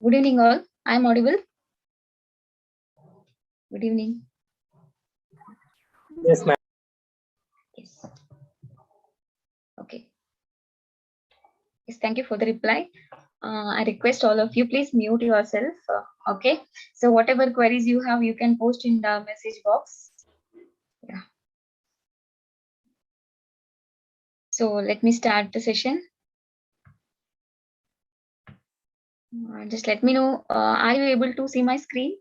Good evening, all. I am audible. Good evening. Yes, ma'am. Yes. Okay. Yes, thank you for the reply. I request all of you, please mute yourself. Okay. So whatever queries you have, you can post in the message box. Yeah. So let me start the session. Just let me know. Are you able to see my screen?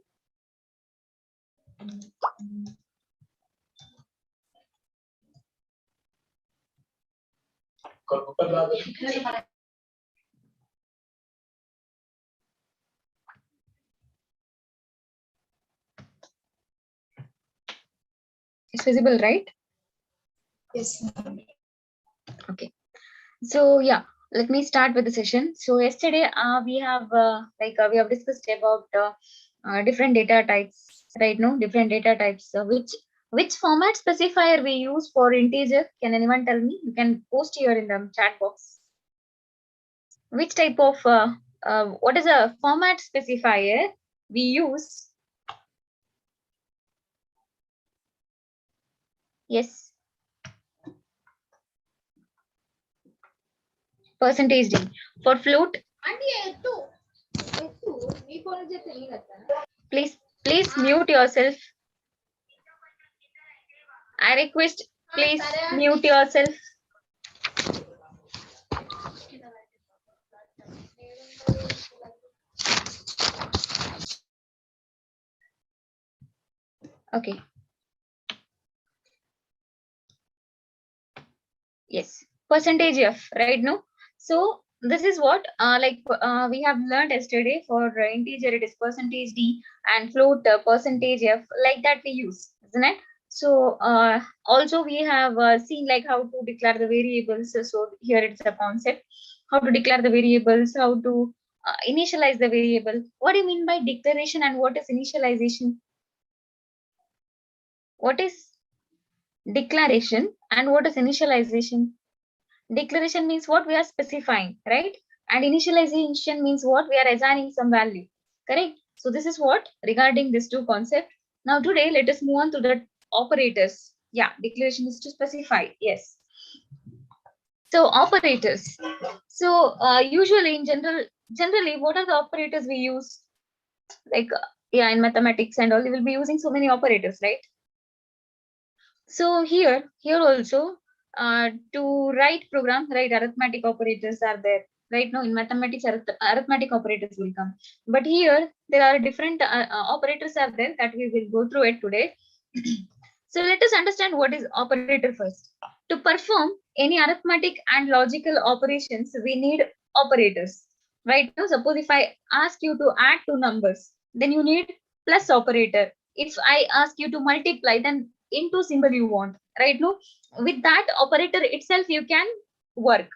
It's visible, right? Yes, ma'am. Okay. So yeah, let me start with the session. So yesterday we have we have discussed about different data types, right? No, different data types. Which format specifier we use for integer? Can anyone tell me? You can post here in the chat box. Which type of what is a format specifier we use? Yes, percentage D for float. Please mute yourself. I request, please mute yourself. Okay. Yes, percentage F, right? No. So this is what we have learned yesterday. For integer, it is percentage D, and float percentage F. Like that we use, isn't it? So also we have seen like how to declare the variables. So here it's a concept: how to declare the variables, how to initialize the variable. What do you mean by declaration, and what is initialization? What is declaration and what is initialization? Declaration means what we are specifying, right? And initialization means what we are assigning some value, correct? So this is what regarding these two concepts. Now today, let us move on to the operators. Yeah, declaration is to specify. Yes. So operators. So usually in generally, what are the operators we use? Like yeah, in mathematics and all, we will be using so many operators, right? So here also, to write program, right, arithmetic operators are there. Right now in mathematics, arithmetic operators will come. But here there are different operators are there that we will go through it today. So let us understand what is operator first. To perform any arithmetic and logical operations, we need operators. Right now, suppose if I ask you to add two numbers, then you need plus operator. If I ask you to multiply, then into symbol you want, right? No, with that operator itself you can work.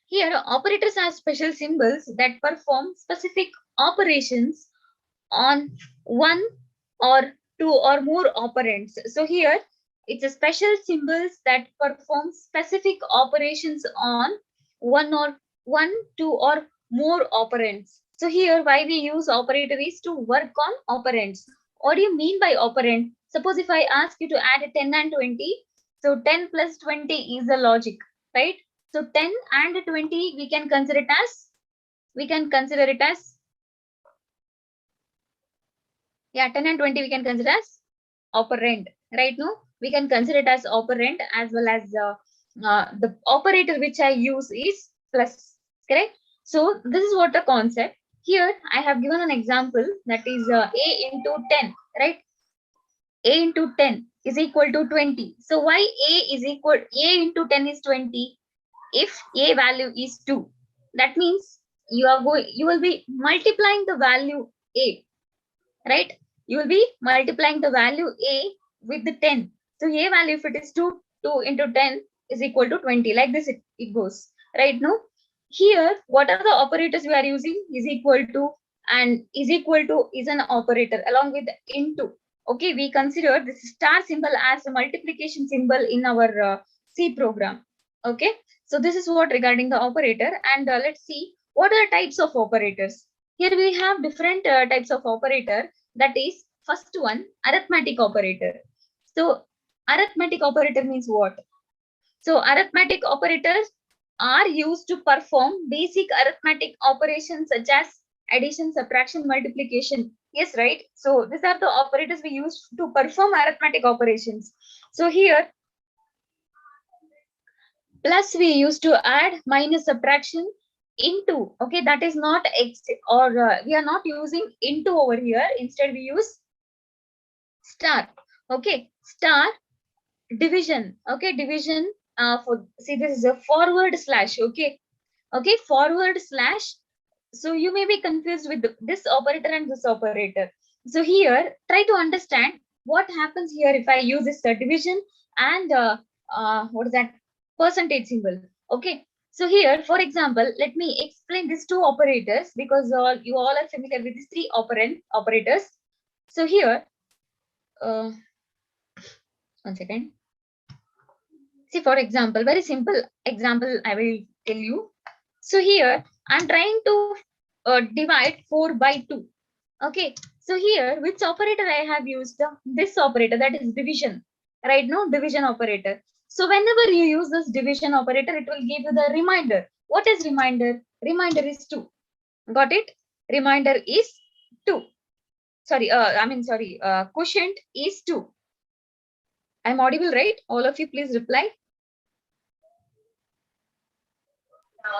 Here operators are special symbols that perform specific operations on one or two or more operands. So here it's a special symbols that perform specific operations on one, two or more operands. So here why we use operator is to work on operands. What do you mean by operand? Suppose if I ask you to add 10 and 20, so 10 plus 20 is the logic, right? So 10 and 20 we can consider it as yeah, 10 and 20 we can consider as operand, right? No, we can consider it as operand, as well as the operator which I use is plus, correct? So this is what the concept. Here I have given an example, that is a into 10, right? A into 10 is equal to 20. So why a into 10 is 20? If a value is 2, that means you will be multiplying the value a, right? You will be multiplying the value a with the 10. So a value, if it is 2, 2 into 10 is equal to 20. Like this it goes, right? No, here what are the operators we are using? Is equal to, and is equal to is an operator along with into. Okay, we consider this star symbol as a multiplication symbol in our C program. Okay, so this is what regarding the operator. And let's see what are the types of operators. Here we have different types of operator. That is, first one, arithmetic operator. So arithmetic operator means what? So arithmetic operators are used to perform basic arithmetic operations such as addition, subtraction, multiplication. Yes, right? So these are the operators we use to perform arithmetic operations. So here, plus we used to add, minus, subtraction, into. Okay, that is not x, or we are not using into over here. Instead we use star. Okay, star, division. Okay, division, for, see, this is a forward slash. Okay, okay, forward slash. So you may be confused with this operator and this operator. So here, try to understand what happens here if I use this division and what is that, percentage symbol. Okay, so here, for example, let me explain these two operators, because you all are familiar with these three operators. So here, uh, one second. See, for example, very simple example I will tell you. So here I'm trying to divide 4 by 2. Okay, so here which operator I have used? This operator, that is division, right? No, division operator. So whenever you use this division operator, it will give you the remainder. What is remainder? Remainder is 2. Got it? Remainder is 2. Sorry, quotient is 2. I'm audible, right? All of you, please reply.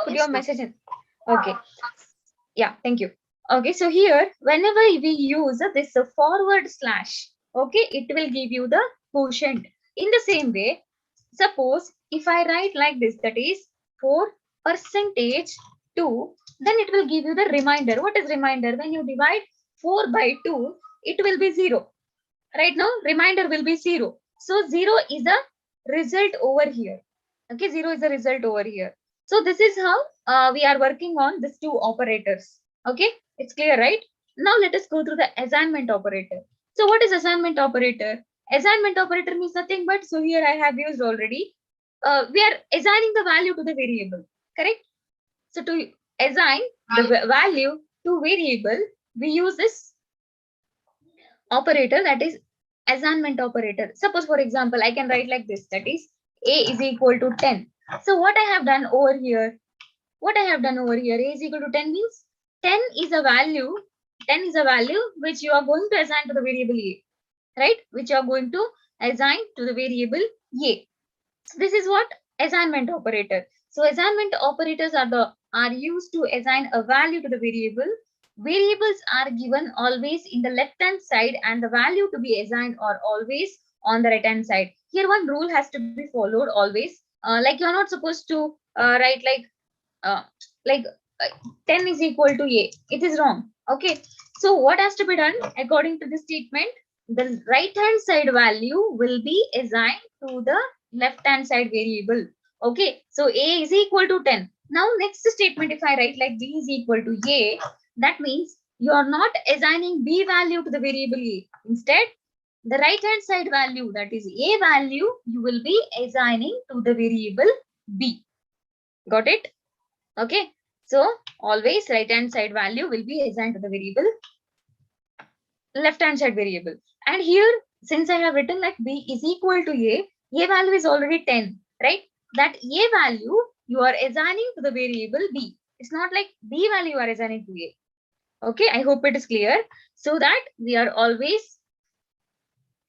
Put your message in. Okay. Yeah, thank you. Okay, so here, whenever we use this forward slash, okay, it will give you the quotient. In the same way, suppose if I write like this, that is 4 percentage 2, then it will give you the remainder. What is remainder? When you divide 4 by 2, it will be 0. Right now, remainder will be 0. So 0 is a result over here. Okay, 0 is a result over here. So this is how we are working on these two operators. Okay, it's clear, right? Now let us go through the assignment operator. So what is assignment operator? Assignment operator means nothing but, so here I have used already. We are assigning the value to the variable, correct? So to assign the value to variable, we use this operator, that is assignment operator. Suppose, for example, I can write like this, that is a is equal to 10. So what I have done over here, a is equal to 10 means 10 is a value, which you are going to assign to the variable a, right? Which you are going to assign to the variable a. So this is what assignment operator. So assignment operators are used to assign a value to the variable. Variables are given always in the left hand side, and the value to be assigned are always on the right hand side. Here one rule has to be followed always. Like you are not supposed to write uh, like uh, 10 is equal to a. It is wrong. Okay. So what has to be done according to this statement? The right hand side value will be assigned to the left hand side variable. Okay. So a is equal to 10. Now next statement, if I write like b is equal to a, that means you are not assigning b value to the variable a. Instead, the right hand side value, that is a value, you will be assigning to the variable b. Got it? Okay. So always right hand side value will be assigned to the variable left hand side variable. And here, since I have written like b is equal to a value is already 10, right? That a value you are assigning to the variable b. It's not like b value you are assigning to a. Okay, I hope it is clear. So that we are always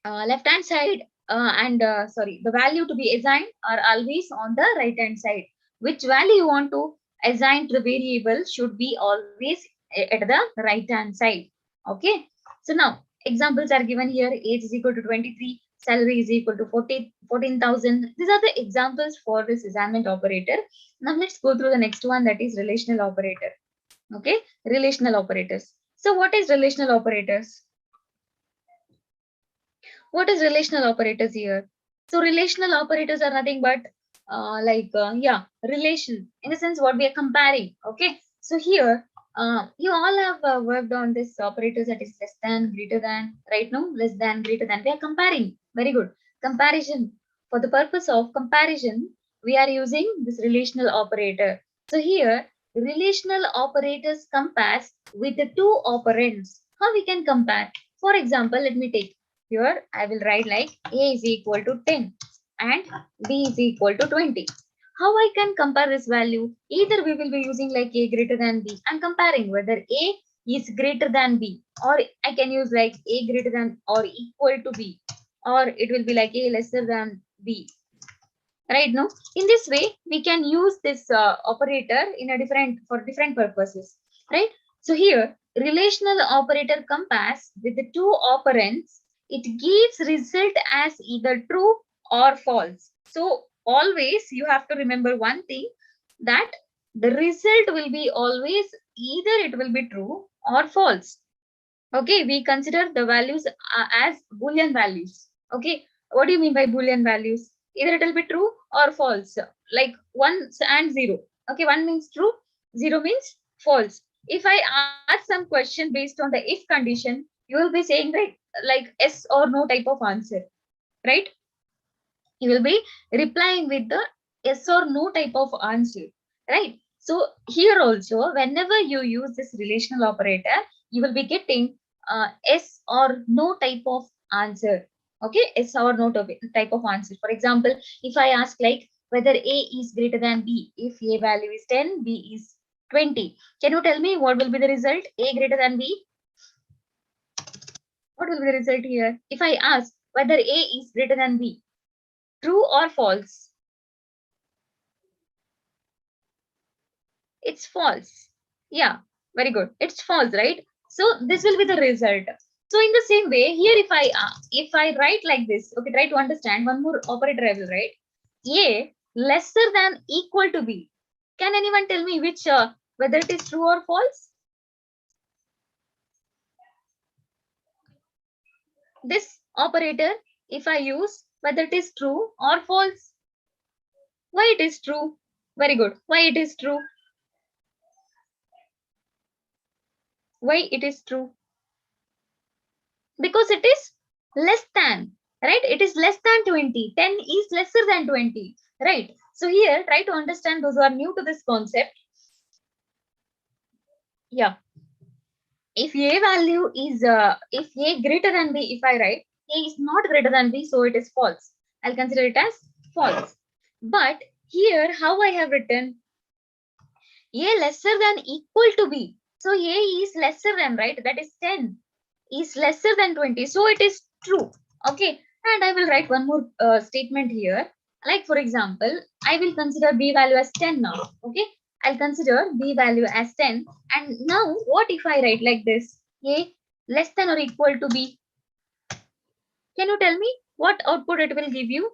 left hand side the value to be assigned are always on the right hand side. Which value you want to assign to the variable should be always at the right hand side. Okay, so now examples are given here. Age is equal to 23, salary is equal to 14,000. These are the examples for this assignment operator. Now let's go through the next one, that is relational operator. Okay, relational operators. So what is relational operators? What is relational operators here? So relational operators are nothing but relation, in the sense what we are comparing. Okay, so here you all have worked on this operators, that is less than, greater than, right? Now less than, greater than, we are comparing. Very good. Comparison. For the purpose of comparison, we are using this relational operator. So here relational operators compares with the two operands. How we can compare? For example, let me take here, I will write like A is equal to 10 and B is equal to 20. How I can compare this value? Either we will be using like A greater than B and comparing whether A is greater than B, or I can use like A greater than or equal to B, or it will be like A lesser than B. Right now, in this way, we can use this operator in a for different purposes. Right. So here, relational operator compares with the two operands. It gives result as either true or false. So always you have to remember one thing, that the result will be always either it will be true or false. Okay, we consider the values as Boolean values. Okay, what do you mean by Boolean values? Either it will be true or false, like 1 and 0. Okay, 1 means true, 0 means false. If I ask some question based on the if condition, you will be saying like yes or no type of answer, right? You will be replying with the yes or no type of answer, right? So here also, whenever you use this relational operator, you will be getting yes or no type of answer. Okay, yes or no type of answer. For example, if I ask like whether A is greater than B, if A value is 10, B is 20, can you tell me what will be the result? A greater than B? What will be the result here? If I ask whether A is greater than B, true or false? It's false. Yeah, very good. It's false, right? So this will be the result. So in the same way, here if I write like this, okay, try to understand one more operator I will write. A lesser than equal to B. Can anyone tell me which whether it is true or false? This operator, if I use, whether it is true or false. Why it is true? Very good. Why it is true? Why it is true? Because it is less than, right? It is less than 20. 10 is lesser than 20, right? So here, try to understand those who are new to this concept. Yeah. If A value is, if A greater than B, if I write, A is not greater than B, so it is false. I'll consider it as false. But here, how I have written, A lesser than equal to B. So A is lesser than, right? That is 10 is lesser than 20. So it is true. Okay. And I will write one more statement here. Like for example, I will consider B value as 10 now. Okay. I'll consider B value as 10. And now what if I write like this? A less than or equal to B. Can you tell me what output it will give you?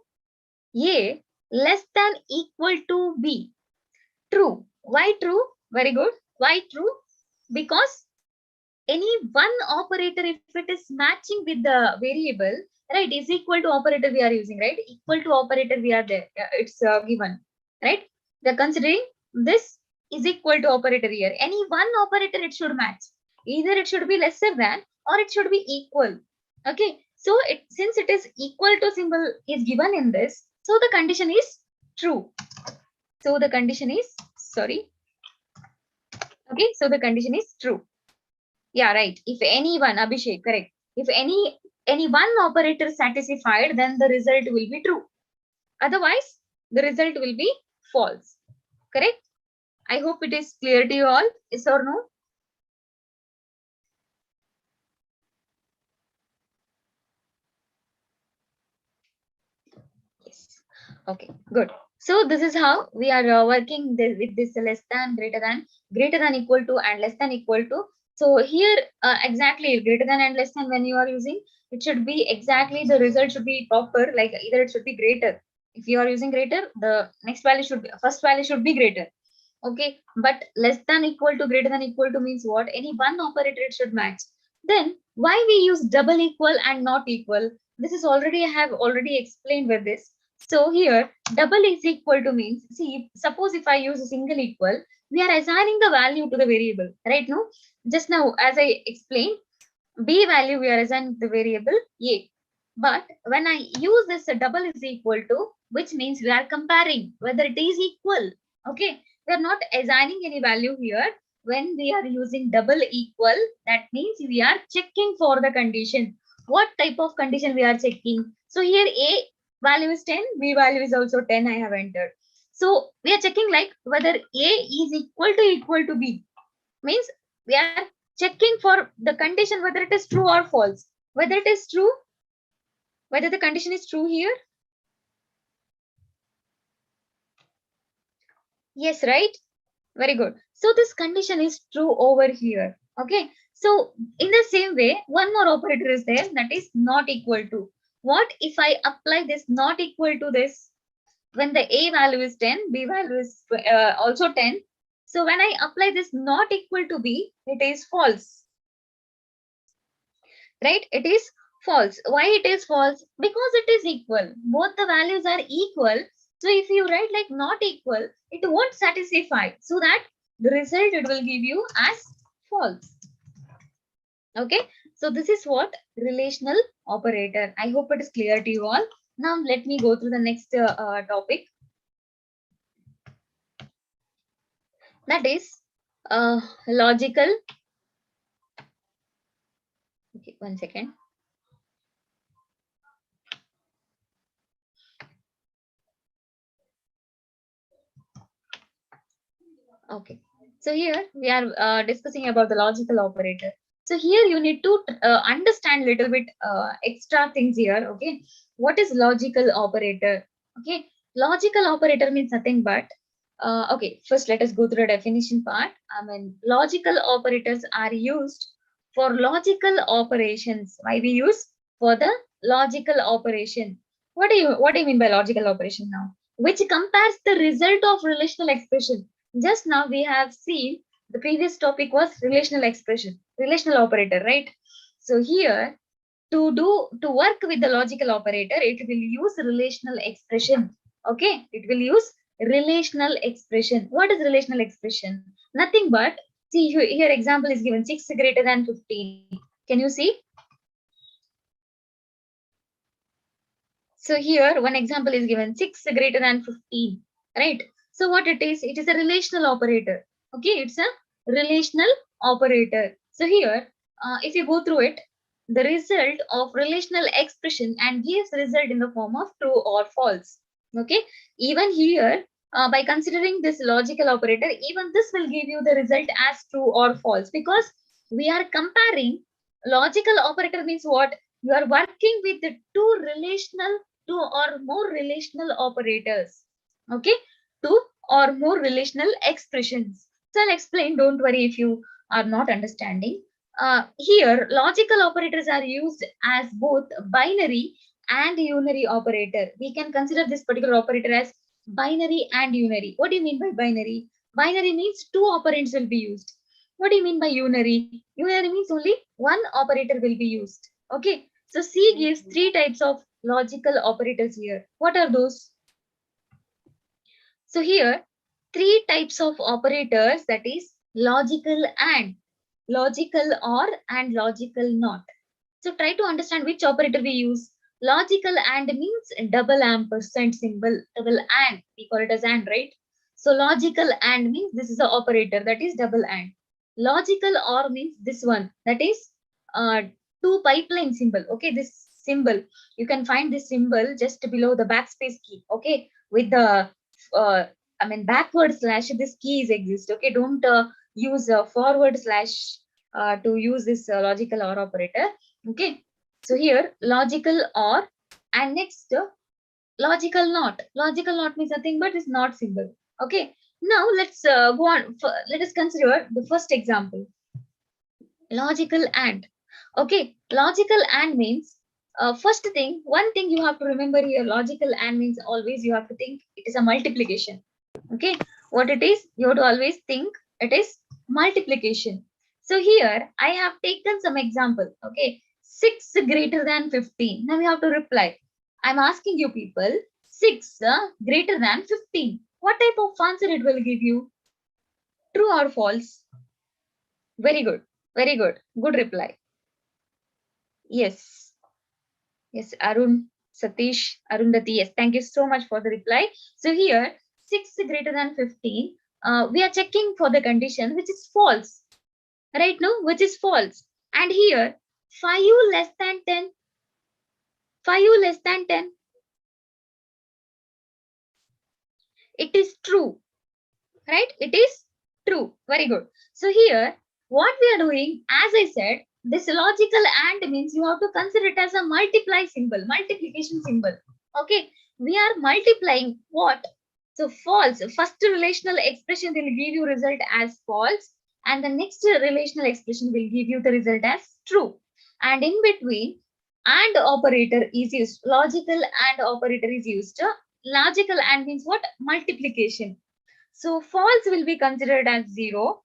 A less than equal to B. True. Why true? Very good. Why true? Because any one operator, if it is matching with the variable, right, is equal to operator we are using, right? Equal to operator we are there. It's given, right? They're considering this is equal to operator here. Any one operator it should match. Either it should be lesser than or it should be equal. Okay. So since it is equal to symbol is given in this, so the condition is true. So the condition is, sorry. Okay. So the condition is true. Yeah, right. If anyone, Abhishek, correct. If any one operator satisfied, then the result will be true. Otherwise, the result will be false. Correct? I hope it is clear to you all. Yes or no? Yes. Okay, good. So this is how we are working with this less than, greater than equal to, and less than equal to. So here exactly greater than and less than, when you are using, it should be exactly the result should be proper. Like either it should be greater. If you are using greater, the next value should be, first value should be greater. Okay, but less than equal to, greater than equal to means what? Any one operator it should match. Then why we use double equal and not equal? This is already, I have already explained with this. So here double is equal to means, see, suppose if I use a single equal, we are assigning the value to the variable, right? No, just now as I explained, B value we are assigning the variable A. But when I use this double is equal to, which means we are comparing whether it is equal. Okay, We are not assigning any value here. When we are using double equal, that means we are checking for the condition. What type of condition we are checking? So here A value is 10, B value is also 10, I have entered. So we are checking like whether A is equal to B. Means we are checking for the condition whether it is true or false. Whether it is true, whether the condition is true here. Yes, right? Very good. So this condition is true over here. Okay. So in the same way, one more operator is there, that is not equal to. What if I apply this not equal to this? When the A value is 10, B value is also 10. So when I apply this not equal to B, it is false. Right? It is false. Why it is false? Because it is equal. Both the values are equal. So if you write like not equal, it won't satisfy. So that the result it will give you as false. Okay. So this is what relational operator. I hope it is clear to you all. Now let me go through the next topic. That is logical. Okay, one second. Okay. So here we are discussing about the logical operator. So here you need to understand little bit extra things here. Okay. What is logical operator? Okay. Logical operator means nothing but okay. First, let us go through the definition part. I mean, logical operators are used for logical operations. Why we use for the logical operation? What do you mean by logical operation now? Which compares the result of relational expression. Just now we have seen the previous topic was relational expression, relational operator, right? So here to work with the logical operator, it will use relational expression. Okay, it will use relational expression. What is relational expression? Nothing but see here example is given 6 greater than 15. Can you see? So here one example is given 6 greater than 15, right? So what it is a relational operator. Okay, it's a relational operator. So here, if you go through it, the result of relational expression and gives result in the form of true or false. Okay, even here, by considering this logical operator, even this will give you the result as true or false because we are comparing logical operator means what? You are working with the two or more relational operators. Okay, two or more relational expressions. So I'll explain. Don't worry if you are not understanding. Here, logical operators are used as both binary and unary operator. We can consider this particular operator as binary and unary. What do you mean by binary? Binary means two operands will be used. What do you mean by unary? Unary means only one operator will be used. Okay, so C gives three types of logical operators here. What are those? So here, three types of operators, that is logical and, logical or and logical not. So try to understand which operator we use. Logical and means double ampersand symbol, double and. We call it as and, right? So logical and means this is the operator, that is double and. Logical or means this one, that is uh, two pipeline symbol. Okay, this symbol, you can find this symbol just below the backspace key. Okay, with the uh, I mean backward slash, this keys exist. Okay, don't use forward slash to use this logical or operator. Okay, so here logical or, and next logical not. Logical not means nothing but is not symbol. Okay, now let's go on. Let us consider the first example, logical and. Okay, logical and means first thing, one thing you have to remember here, logical and means always you have to think it is a multiplication. Okay, what it is, you have to always think it is multiplication. So here I have taken some example. Okay, 6 greater than 15. Now you have to reply. I'm asking you people, 6 greater than 15. What type of answer it will give you? True or false? Very good. Very good. Good reply. Yes. Yes, Arun, Satish, Arundhati. Yes, thank you so much for the reply. So here, 6 greater than 15. we are checking for the condition which is false, right? No, which is false. And here 5 less than 10, 5 less than 10, it is true, right? It is true. Very good. So here what we are doing, as I said, this logical and means you have to consider it as a multiply symbol, multiplication symbol. Okay, we are multiplying what? So false. First relational expression will give you result as false, and the next relational expression will give you the result as true. And in between, and operator is used. Logical and operator is used. Logical and means what? Multiplication. So false will be considered as 0.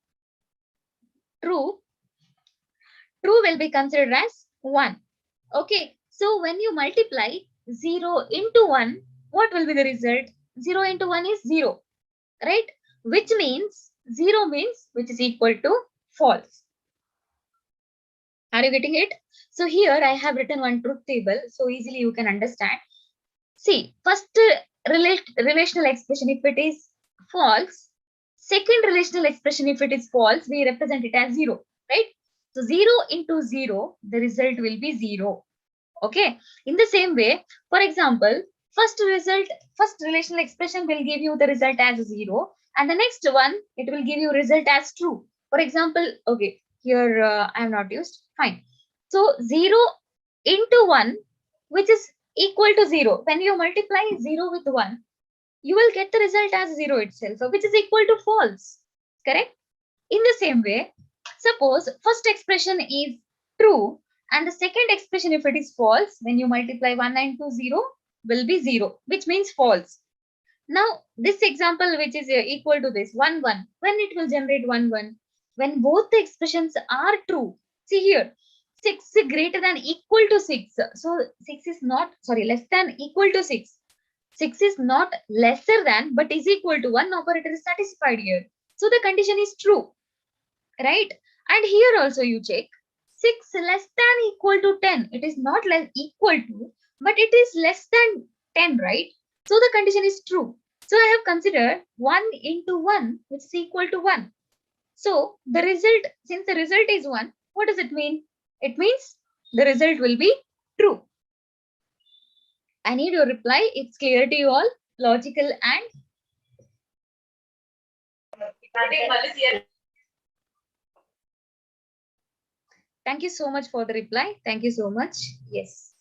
True will be considered as 1. Okay. So when you multiply 0 into 1, what will be the result? 0 into 1 is 0, right? Which means 0 means which is equal to false. Are you getting it? So here I have written one truth table, so easily you can understand. See, first relational expression, if it is false, second relational expression, if it is false, we represent it as 0, right? So 0 into 0, the result will be 0. Okay. In the same way, for example, first relational expression will give you the result as 0, and the next one, it will give you result as true. For example, okay, here I have not used, fine. So 0 into 1, which is equal to 0. When you multiply 0 with 1, you will get the result as 0 itself, which is equal to false. Correct? In the same way, suppose first expression is true and the second expression, if it is false, when you multiply 1 and 2, 0 will be 0, which means false. Now, this example, which is equal to this 1, 1, when it will generate 1, 1? When both the expressions are true. See here, 6 is greater than equal to 6. So 6 is not, sorry, less than equal to 6. 6 is not lesser than, but is equal to 1. Operator is satisfied here. So the condition is true, right? And here also you check 6 less than equal to 10. It is not less equal to, but it is less than 10, right? So the condition is true. So I have considered 1 into 1, which is equal to 1. So the result, since the result is 1, what does it mean? It means the result will be true. I need your reply. It's clear to you all. Logical and thank you so much for the reply. Thank you so much. Yes.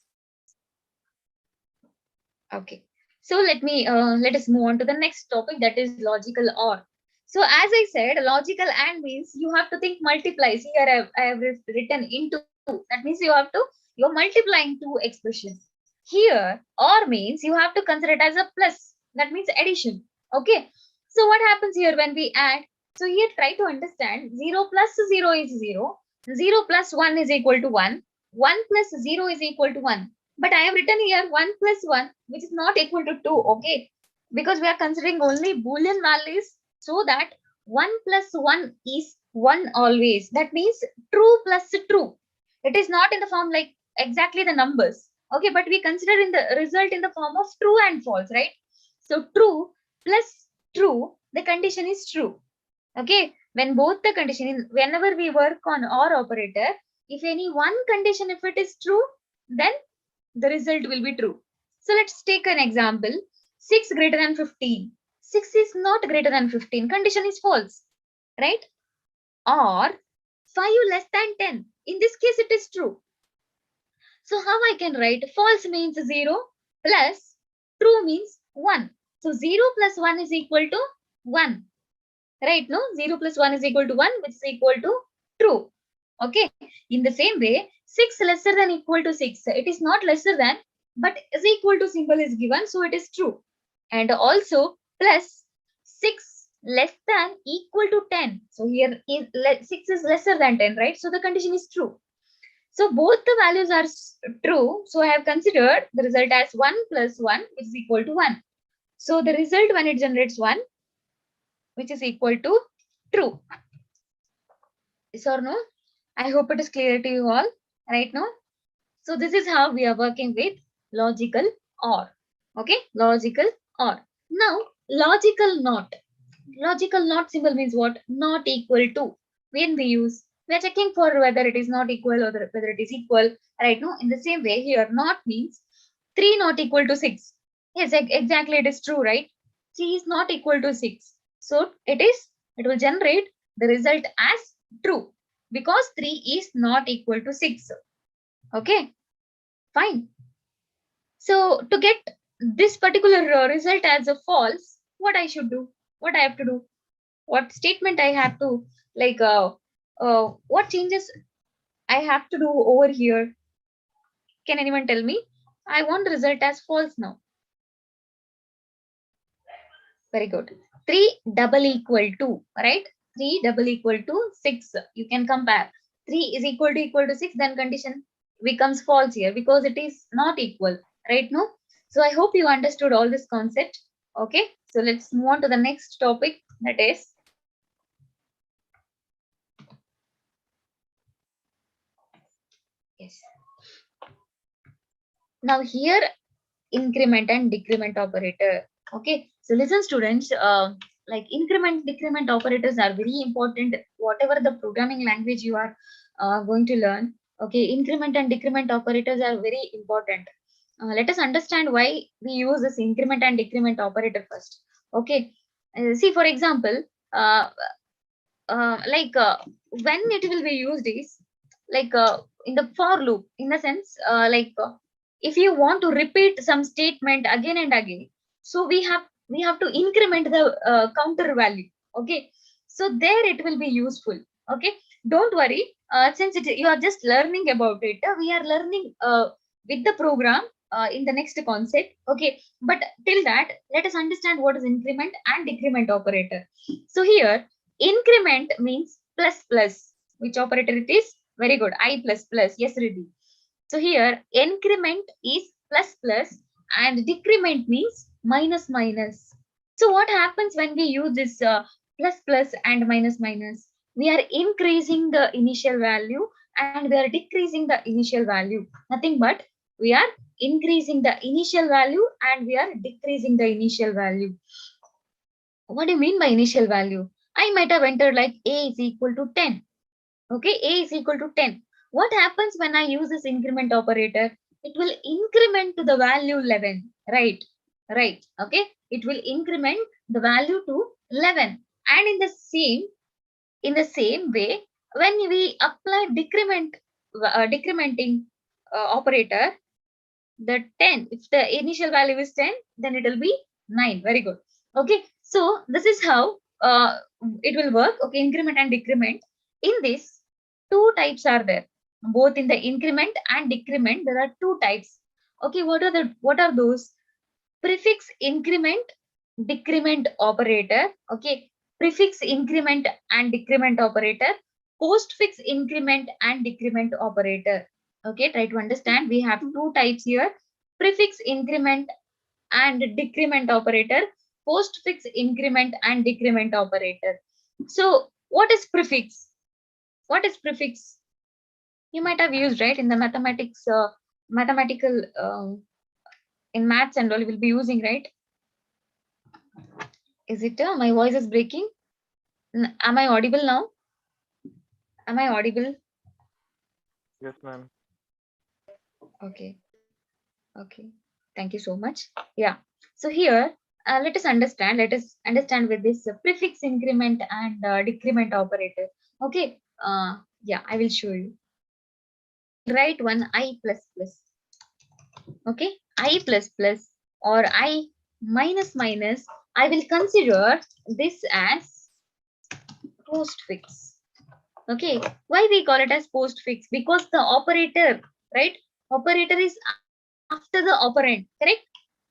Okay. So let us move on to the next topic, that is logical or. So as I said, logical and means you have to think multiply. See here I have written into. That means you're multiplying two expressions. Here or means you have to consider it as a plus. That means addition. Okay. So what happens here when we add? So here try to understand 0 plus 0 is 0. 0 plus 1 is equal to 1. 1 plus 0 is equal to 1. But I have written here 1 plus 1, which is not equal to 2, okay? Because we are considering only Boolean values, so that 1 plus 1 is 1 always. That means true plus true. It is not in the form like exactly the numbers, okay? But we consider in the result in the form of true and false, right? So true plus true, the condition is true, okay? When both the condition, whenever we work on OR operator, if any one condition, if it is true, then the result will be true. So let's take an example. 6 greater than 15. 6 is not greater than 15. Condition is false, right? Or 5 less than 10. In this case, it is true. So how I can write? False means 0 plus true means 1. So 0 plus 1 is equal to 1. Right? No? 0 plus 1 is equal to 1, which is equal to true. Okay. In the same way, 6 lesser than equal to 6. It is not lesser than, but is equal to symbol is given, so it is true. And also plus 6 less than equal to 10. So here 6 is lesser than 10, right? So the condition is true. So both the values are true. So I have considered the result as 1 plus 1, which is equal to 1. So the result when it generates 1, which is equal to true. Yes or no? I hope it is clear to you all right now. So this is how we are working with logical OR. Okay, logical OR. Now, logical NOT. Logical not symbol means what? Not equal to. When we use, we are checking for whether it is not equal or whether it is equal, right? No, in the same way here, not means 3 not equal to 6. Yes, exactly, it is true, right? 3 is not equal to 6. So it will generate the result as true because 3 is not equal to 6. Okay, fine. So to get this particular result as a false, what I should do? What I have to do? What statement I have to like what changes I have to do over here? Can anyone tell me? I want the result as false now. Very good. 3 double equal to, right? 3 double equal to 6. You can compare. 3 is equal to 6, then condition becomes false here because it is not equal, right? No? So I hope you understood all this concept. Okay, so let's move on to the next topic, that is yes. Now here increment and decrement operator. Okay, so listen students, like increment decrement operators are very important whatever the programming language you are going to learn. Okay, increment and decrement operators are very important. Let us understand why we use this increment and decrement operator first. Okay, see for example, uh, when it will be used is in the for loop, in the sense if you want to repeat some statement again and again, so we have to increment the counter value. Okay, so there it will be useful. Okay, don't worry, since you are just learning about it, we are learning with the program in the next concept. Okay, but till that, let us understand what is increment and decrement operator. So here increment means plus plus. Which operator it is? Very good. I plus plus. Yes, Riddhi. So here increment is plus plus and decrement means minus minus. So what happens when we use this plus plus and minus minus? We are increasing the initial value and we are decreasing the initial value. Nothing but we are increasing the initial value and we are decreasing the initial value. What do you mean by initial value? I might have entered like a is equal to 10. Okay, a is equal to 10. What happens when I use this increment operator? It will increment to the value 11. Right, right. Okay, it will increment the value to 11. And in the same way, when we apply decrementing operator, the 10, if the initial value is 10, then it will be 9. Very good. Okay, so this is how it will work. Okay, increment and decrement. In this, two types are there. Both in the increment and decrement, there are two types. Okay, what are those? Prefix increment, decrement operator. Okay, prefix increment and decrement operator, postfix increment and decrement operator. Okay, try to understand. We have two types here: prefix increment and decrement operator, postfix increment and decrement operator. So what is prefix? What is prefix? You might have used, right, in the mathematics, mathematical, in maths and all you will be using, right? Is it my voice is breaking? Am I audible now? Am I audible? Yes, ma'am. Okay. Okay. Thank you so much. Yeah. So here, let us understand with this prefix increment and decrement operator. Okay. Yeah, I will show you. Write one I plus plus. Okay, I plus plus or I minus minus. I will consider this as postfix. Okay, why we call it as postfix? Because the operator, right? Operator is after the operand, correct?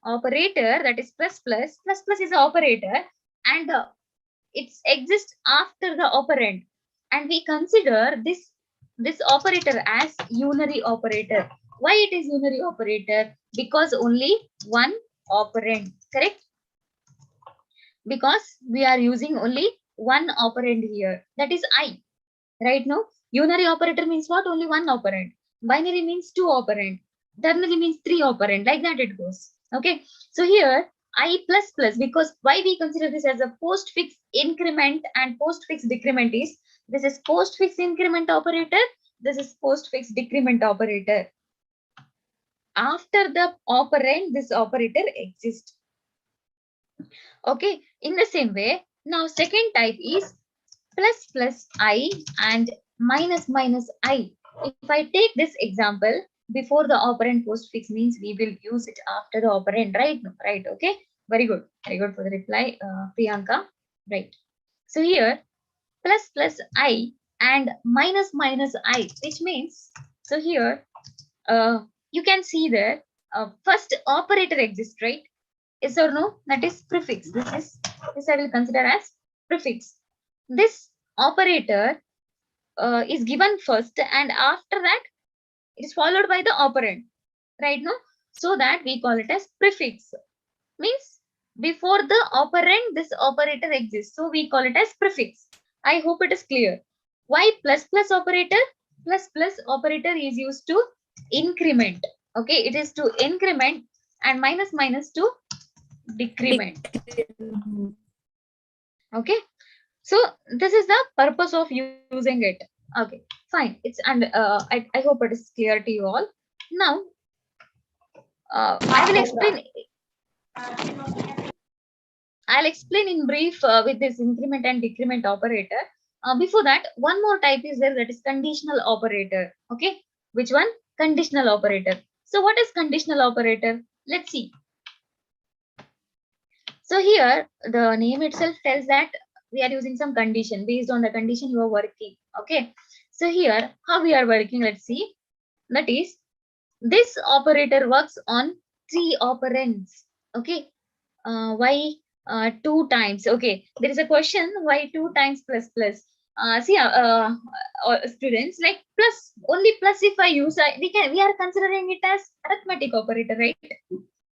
Operator, that is plus plus. Plus plus is the operator, and it exists after the operand, and we consider this operator as unary operator. Why it is unary operator? Because only one operand, correct? Because we are using only one operand here, that is I. Right now, unary operator means what? Only one operand. Binary means two operand. Ternary means three operand. Like that it goes. Okay. So here I plus plus, because why we consider this as a postfix increment and postfix decrement is, this is postfix increment operator, this is postfix decrement operator. After the operand, this operator exists. Okay, in the same way, now second type is plus plus I and minus minus I. If I take this example, before the operand postfix means we will use it after the operand, right? Right, okay. Very good for the reply, Priyanka. Right. So here, plus plus I and minus minus I, which means, so here, you can see there, first operator exists, right? Yes or no? That is prefix. This I will consider as prefix. This operator is given first, and after that it is followed by the operand, right? No, so that we call it as prefix. Means before the operand, this operator exists, so we call it as prefix. I hope it is clear. Why plus plus operator? Plus plus operator is used to increment. Okay, it is to increment, and minus minus to decrement. Okay, so this is the purpose of using it. Okay, fine. It's, and I hope it is clear to you all. Now I will explain. I'll explain in brief with this increment and decrement operator. Before that, one more type is there, that is conditional operator. Okay, which one? Conditional operator. So what is conditional operator? Let's see. So here the name itself tells that we are using some condition. Based on the condition you are working. Okay, so here how we are working, let's see. That is, this operator works on 3 operands. Okay, why 2 times? Okay, there is a question, why 2 times plus plus? See, students, like plus, only plus if I use, we are considering it as arithmetic operator, right?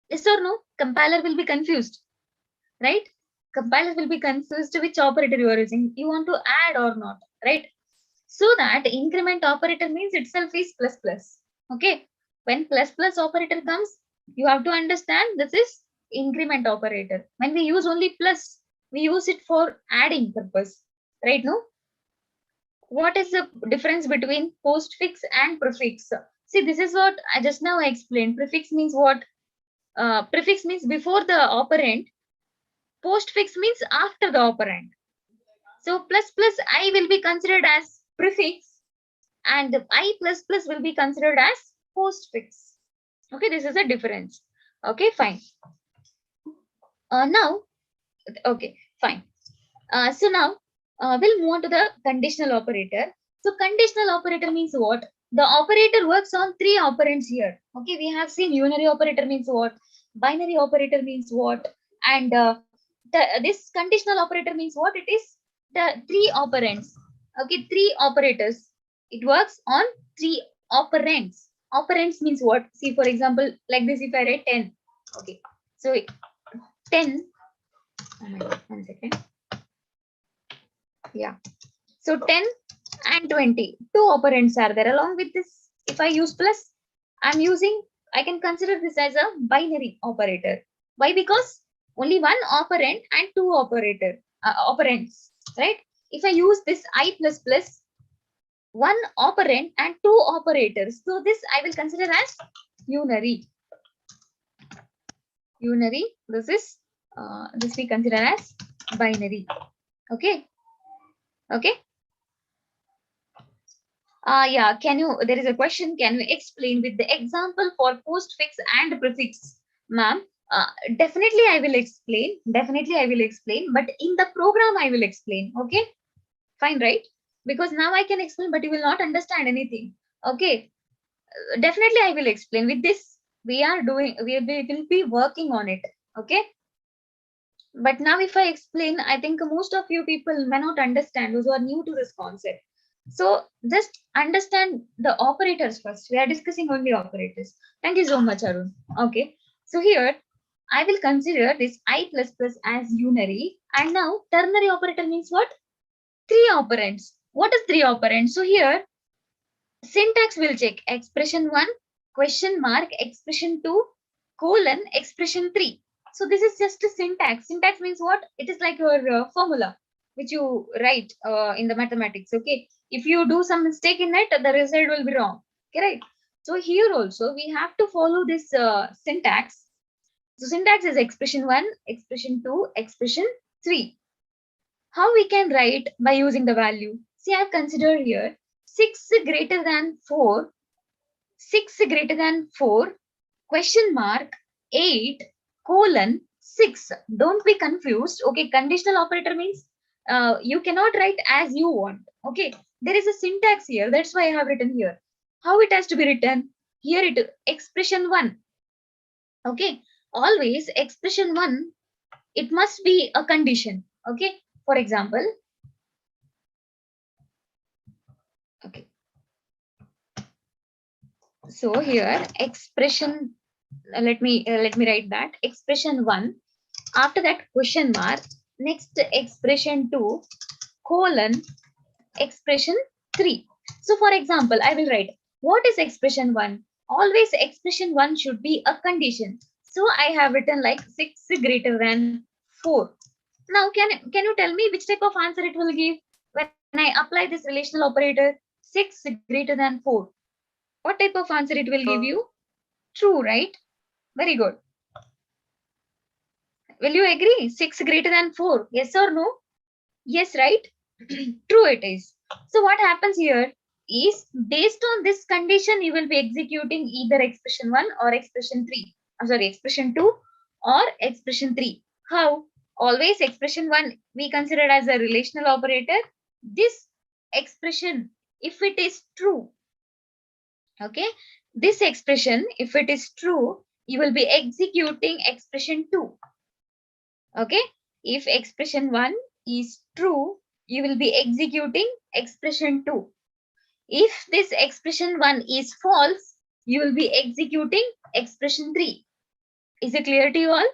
Yes or no? Compiler will be confused, right? Compiler will be confused which operator you are using. You want to add or not, right? So that increment operator means itself is plus plus. Okay, when plus plus operator comes, you have to understand this is increment operator. When we use only plus, we use it for adding purpose, right? No, what is the difference between postfix and prefix? See, this is what I just now explained. Prefix means what? Prefix means before the operand. Postfix means after the operand. So plus plus I will be considered as prefix, and I plus plus will be considered as postfix. Okay, this is a difference. Okay, fine. Now, okay, fine. So now we'll move on to the conditional operator. So conditional operator means what? The operator works on 3 operands here. Okay, we have seen unary operator means what? Binary operator means what? And this conditional operator means what? It is the 3 operands. Okay, 3 operators. It works on 3 operands. Operands means what? See, for example, like this, if I write 10. Okay, so 10. Oh my God, 1 second. Yeah, so 10 and 20, 2 operands are there. Along with this, if I use plus, I can consider this as a binary operator. Why? Because only 1 operand and 2 operands, right? If I use this I plus plus, 1 operand and 2 operators, so this I will consider as unary. Unary. This is this we consider as binary. Okay. Okay. Yeah, there is a question, can you explain with the example for postfix and prefix? Ma'am, definitely I will explain. Definitely I will explain, but in the program I will explain. Okay, fine, right? Because now I can explain, but you will not understand anything. Okay, definitely I will explain. With this, we will be working on it. Okay. But now if I explain, I think most of you people may not understand, those who are new to this concept. So just understand the operators first. We are discussing only operators. Thank you so much, Arun. Okay. So here I will consider this I plus plus as unary. And now ternary operator means what? 3 operands. What is 3 operands? So here syntax will check expression 1, question mark, expression 2, colon, expression 3. So this is just a syntax. Syntax means what? It is like your formula. which you write in the mathematics. Okay, if you do some mistake in it, the result will be wrong. Correct. So here also we have to follow this syntax. So syntax is expression 1, expression 2, expression 3. How we can write by using the value? See, I have considered here 6 greater than 4, 6 greater than 4, question mark 8 colon 6. Don't be confused. Okay, conditional operator means you cannot write as you want. Okay, there is a syntax here. That's why I have written here. How it has to be written? Here it expression 1. Okay, always expression 1, it must be a condition. Okay, for example, okay, so here expression, let me write that expression 1, after that question mark, next expression 2 colon expression 3. So for example, I will write what is expression 1. Always expression 1 should be a condition. So I have written like 6 greater than 4. Now can you tell me which type of answer it will give when I apply this relational operator? 6 greater than 4. What type of answer it will give you? True, right? Very good. Will you agree? 6 greater than 4. Yes or no? Yes, right? True it is. So what happens here is based on this condition, you will be executing either expression 1 or expression 3. Sorry, expression 2 or expression 3. How? Always expression 1 we consider as a relational operator. This expression, if it is true, okay, this expression, if it is true, you will be executing expression 2. Okay, if expression 1 is true, you will be executing expression 2. If this expression 1 is false, you will be executing expression 3. Is it clear to you all?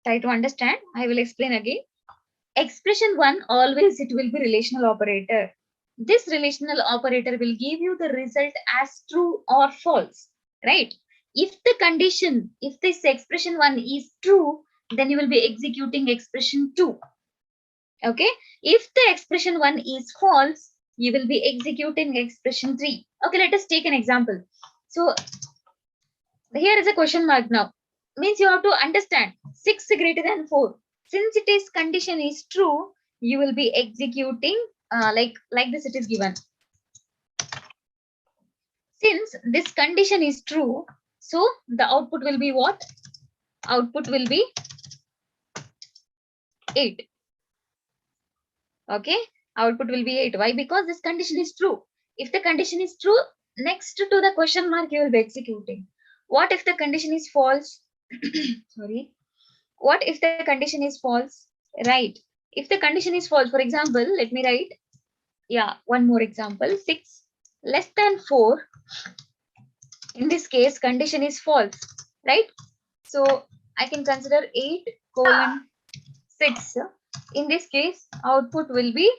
Try to understand. I will explain again. Expression 1, always it will be relational operator. This relational operator will give you the result as true or false, right? If the condition, if this expression 1 is true, then you will be executing expression 2. Okay, if the expression 1 is false, you will be executing expression 3. Okay, let us take an example. So here is a question mark now. Means you have to understand 6 greater than 4. Since it is condition is true, you will be executing like this it is given. Since this condition is true, so the output will be what? Output will be 8. Okay, output will be 8. Why? Because this condition is true. If the condition is true, next to the question mark you will be executing. What if the condition is false? Sorry. What if the condition is false? Right. If the condition is false, for example, let me write, yeah, one more example, 6 less than 4. In this case, condition is false, right? So I can consider 8 colon 6. In this case, output will be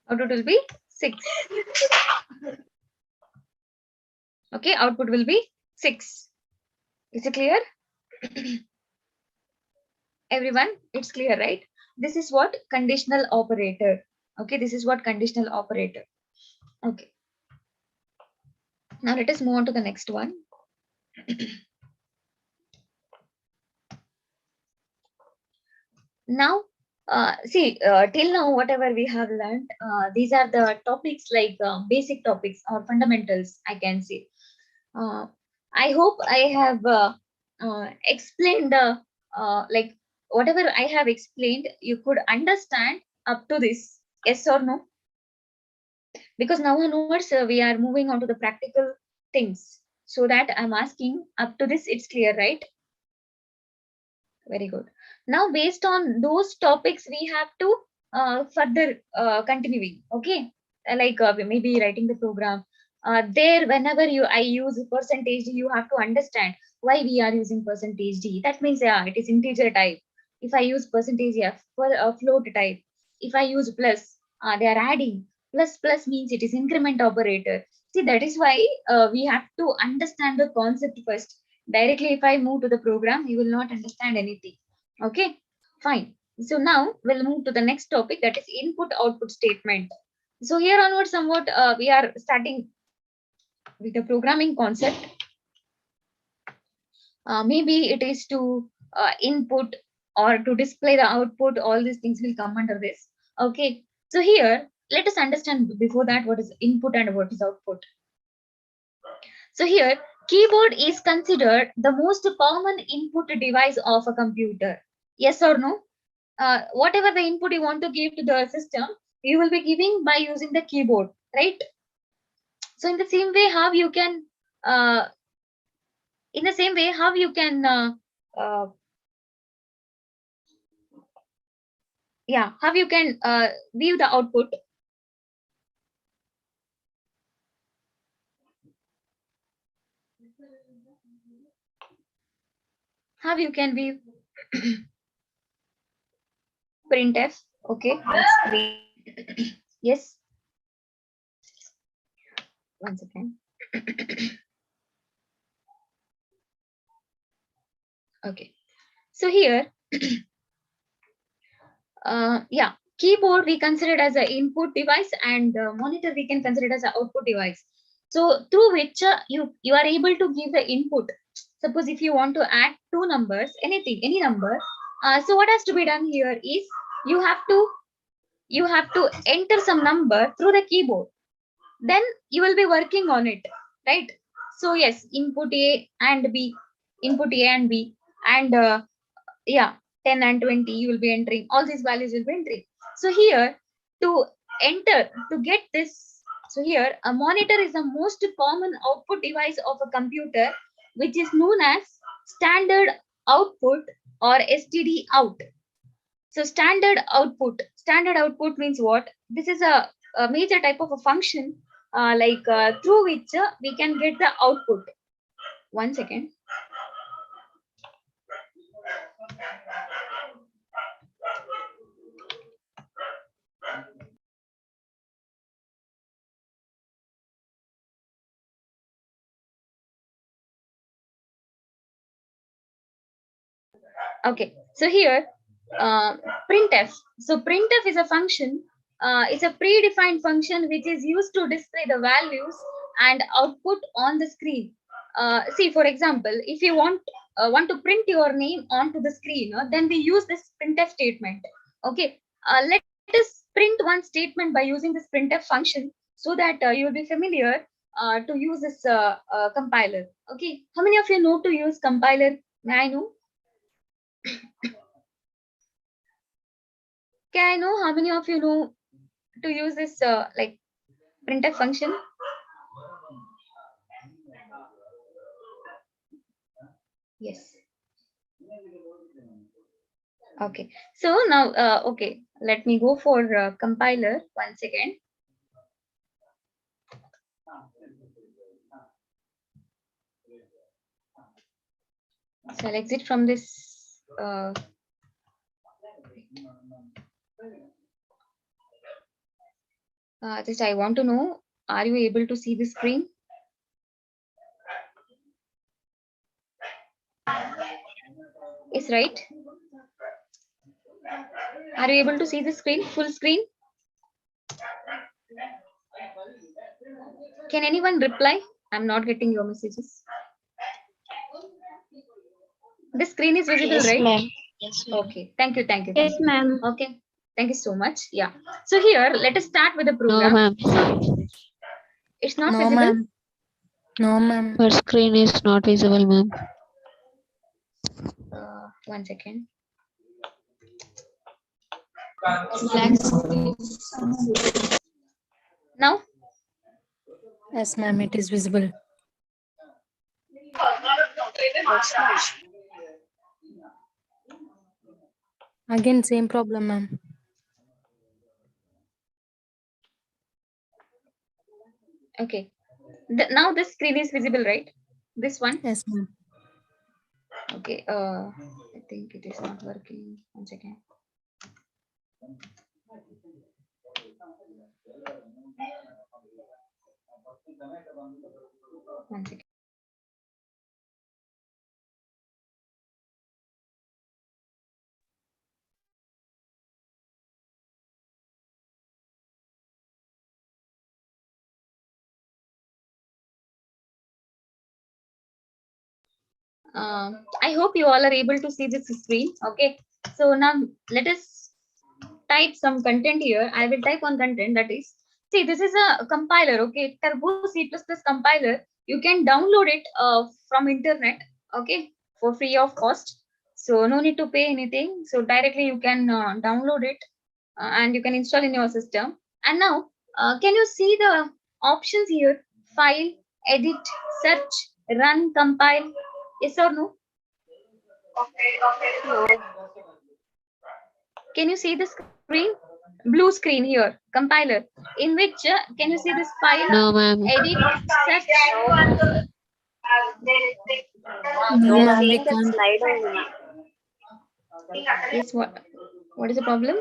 6. Okay, output will be 6. Is it clear? Everyone, it's clear, right? This is what conditional operator. Okay, this is what conditional operator. Okay. Now let us move on to the next one. Now, see, till now, whatever we have learned, these are the topics like basic topics or fundamentals, I can say. I hope I have explained the like whatever I have explained, you could understand up to this, yes or no? Because now onwards we are moving on to the practical things. So that I'm asking up to this, it's clear, right? Very good. Now, based on those topics, we have to further continuing. Okay, like maybe writing the program. There, whenever I use percentage, you have to understand why we are using percentage d. That means yeah, it is integer type. If I use percentage f for a float type, if I use plus, they are adding. Plus means it is increment operator. See, that is why we have to understand the concept first. Directly if I move to the program, you will not understand anything. Okay, Fine. So now we'll move to the next topic, that is input output statement. So here onwards somewhat we are starting with the programming concept. Maybe it is to input or to display the output. All these things will come under this. Okay. So here let us understand before that what is input and what is output. So here keyboard is considered the most common input device of a computer. Yes or no? Whatever the input you want to give to the system, you will be giving by using the keyboard, right? So in the same way, how you can, uh, uh, yeah, how you can view the output. How you can view printf. Okay, that's great. Yes. Once again. Okay. So here, yeah, keyboard we consider it as an input device, and monitor we can consider it as an output device. So through which you are able to give the input. Suppose if you want to add two numbers, any number. So what has to be done here is you have to enter some number through the keyboard. Then you will be working on it, right? So yes, input A and B, input A and B, and yeah, 10 and 20 you will be entering, all these values will be entering. So here to enter to get this, so here a monitor is the most common output device of a computer, which is known as standard output or std out. So standard output means what? This is a major type of a function, through which we can get the output. One second. Okay, so here printf. So printf is a function. It's a predefined function which is used to display the values and output on the screen. See, for example, if you want to print your name onto the screen, then we use this printf statement. Okay, let us print one statement by using this printf function, so that you will be familiar to use this compiler. Okay, how many of you know to use compiler? May I know? Can I know how many of you know to use this printf function? Yes. Okay. So now, okay, let me go for compiler once again. So I'll exit from this. Just I want to know, are you able to see the screen? Is right? Are you able to see the screen, full screen? Can anyone reply? I'm not getting your messages. The screen is visible, Yes, right? ma'am. Yes, ma'am. Okay, thank you. Yes, ma'am. Okay, thank you so much. Yeah. So here, let us start with the No, program. ma'am. It's not No, visible. ma'am. No, ma'am. Your screen is not visible, ma'am. One second. Now, Yes, ma'am. It is visible. Again, same problem, ma'am. okay. Now the screen is visible, right? This one. Yes, ma'am. Okay. I think it is not working. One second. One second. I hope you all are able to see this screen. Okay. So now let us type some content here. I will type on content, that is, see, this is a compiler. Okay, Turbo C++ compiler. You can download it from internet. Okay, for free of cost. So no need to pay anything. So directly you can download it and you can install in your system. And now, can you see the options here? File, edit, search, run, compile. Yes or no? Can you see the screen? Blue screen here, compiler. In which can you see this file? No, ma'am. Edit, search. No, You're ma'am, we seeing that can't. slide only. Yes, what is the problem?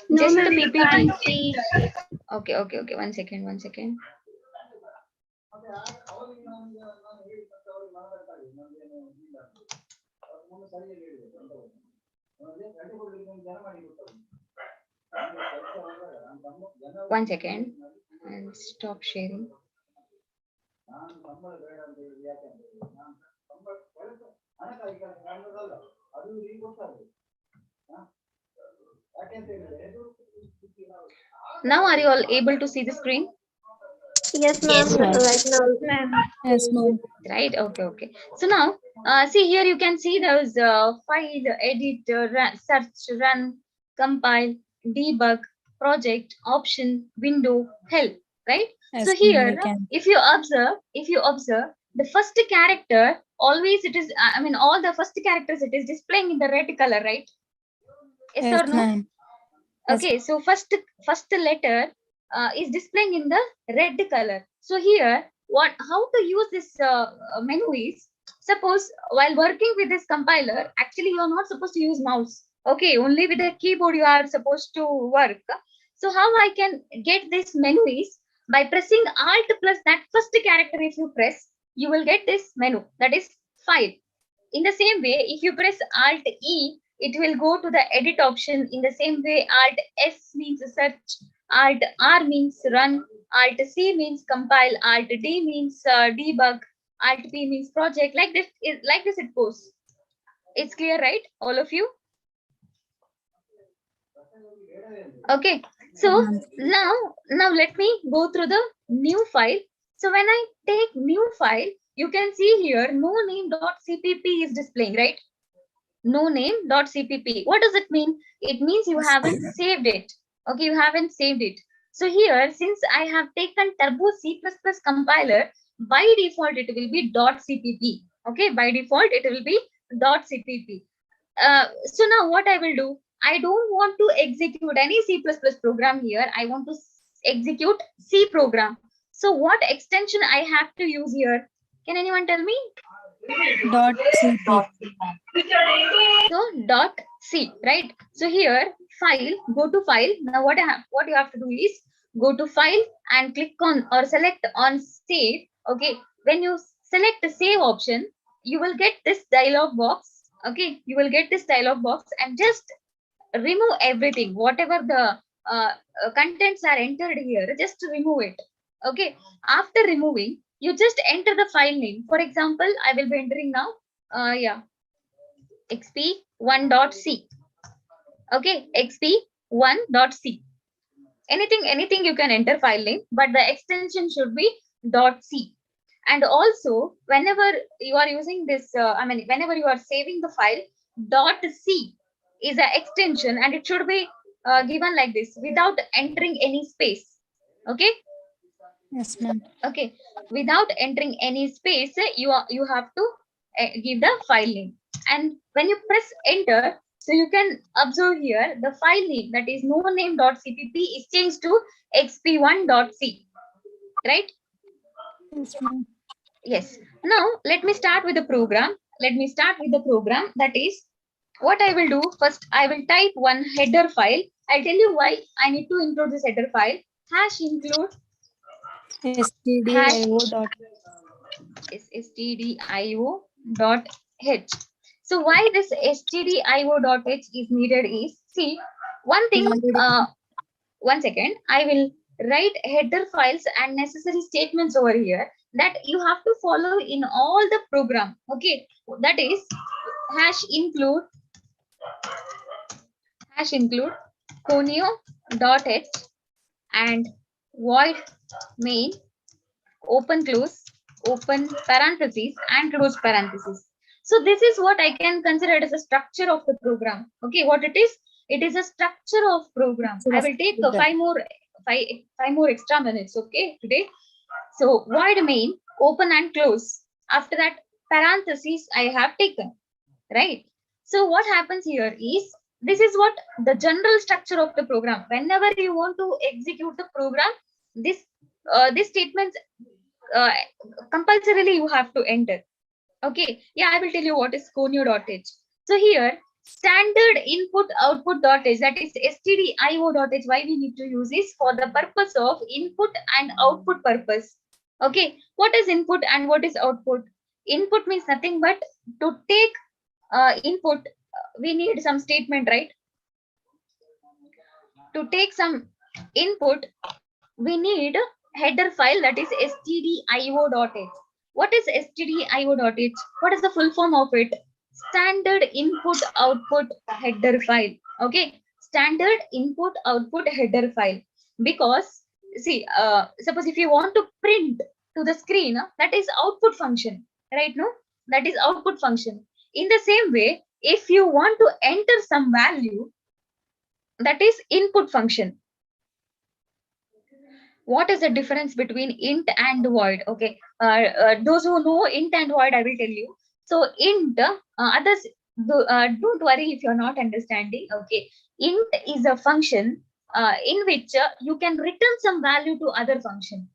No, Just the ma'am, you PPT. can't see. Okay. One second. One second. I'll stop sharing. Now are you all able to see the screen? Yes, ma'am. Yes, ma'am. Right now. Yes, ma'am. Right, okay. So now see here, you can see those file, edit, search, run, compile, debug, project, option, window, help, right? Yes, So ma'am, here, we can. if you observe the first character, always it is, I mean, all the first characters, it is displaying in the red color, right? Yes, Yes, or no? ma'am. Yes. Okay, so first letter is displaying in the red color. So here, how to use this menu is, suppose while working with this compiler, actually you are not supposed to use mouse. Okay, only with the keyboard you are supposed to work. So how I can get this menu is by pressing Alt plus that first character. If you press, you will get this menu, that is file. In the same way, if you press Alt E, it will go to the edit option. In the same way, Alt S means search, Alt R means run, Alt C means compile, Alt D means debug, Alt P means project. Like this it goes. It's clear, right? All of you? Okay. So now let me go through the new file. So when I take new file, you can see here no name.cpp is displaying, right? No name.cpp. What does it mean? It means you haven't saved it. Okay, you haven't saved it. So here, since I have taken Turbo C++ compiler, by default it will be .cpp. Okay, by default it will be .cpp. So now what I will do? I don't want to execute any C++ program here. I want to execute C program. So what extension I have to use here? Can anyone tell me? .cp. So .c, right? So here, file, go to file. Now what you have to do is go to file and click on or select on save. Okay, when you select the save option, you will get this dialog box. Okay, you will get this dialog box and just remove everything, whatever the contents are entered here, just remove it. Okay, after removing, you just enter the file name. For example, I will be entering now xp1.c. okay, xp1.c. anything you can enter file name, but the extension should be .c. And also, whenever you are using this, whenever you are saving the file, .c is an extension, and it should be given like this without entering any space. Okay. Yes, ma'am. Okay. Without entering any space, you have to give the file name. And when you press enter, so you can observe here the file name, that is no name.cpp, is changed to xp1.c. Right? Yes, ma'am. Yes. Now let me start with the program. That is, what I will do first, I will type one header file. I'll tell you why I need to include this header file. Hash include stdio.h. So why this stdio.h is needed is, see, one thing, one second, I will write header files and necessary statements over here that you have to follow in all the program. Okay, that is hash include conio dot h and void main open close open parentheses and close parentheses. So this is what I can consider it as a structure of the program. Okay, what it is? It is a structure of program. I will take five more extra minutes. Okay, today. So void main open and close. After that parentheses I have taken, right? So what happens here is, this is what the general structure of the program. Whenever you want to execute the program, this statements compulsorily you have to enter. Okay, yeah, I will tell you what is conio.h. So here standard input output dot h, that is stdio.h, why we need to use this for the purpose of input and output purpose. Okay, what is input and what is output? Input means nothing but to take input, we need some statement, right? To take some input, we need header file, that is stdio.h. What is stdio.h? What is the full form of it? Standard input output header file. Okay, standard input output header file. Because see, suppose if you want to print to the screen, that is output function, right? No, that is output function. In the same way, if you want to enter some value, that is input function. What is the difference between int and void? Okay, those who know int and void, I will tell you. So int, others don't worry if you're not understanding. Okay, int is a function in which you can return some value to other function.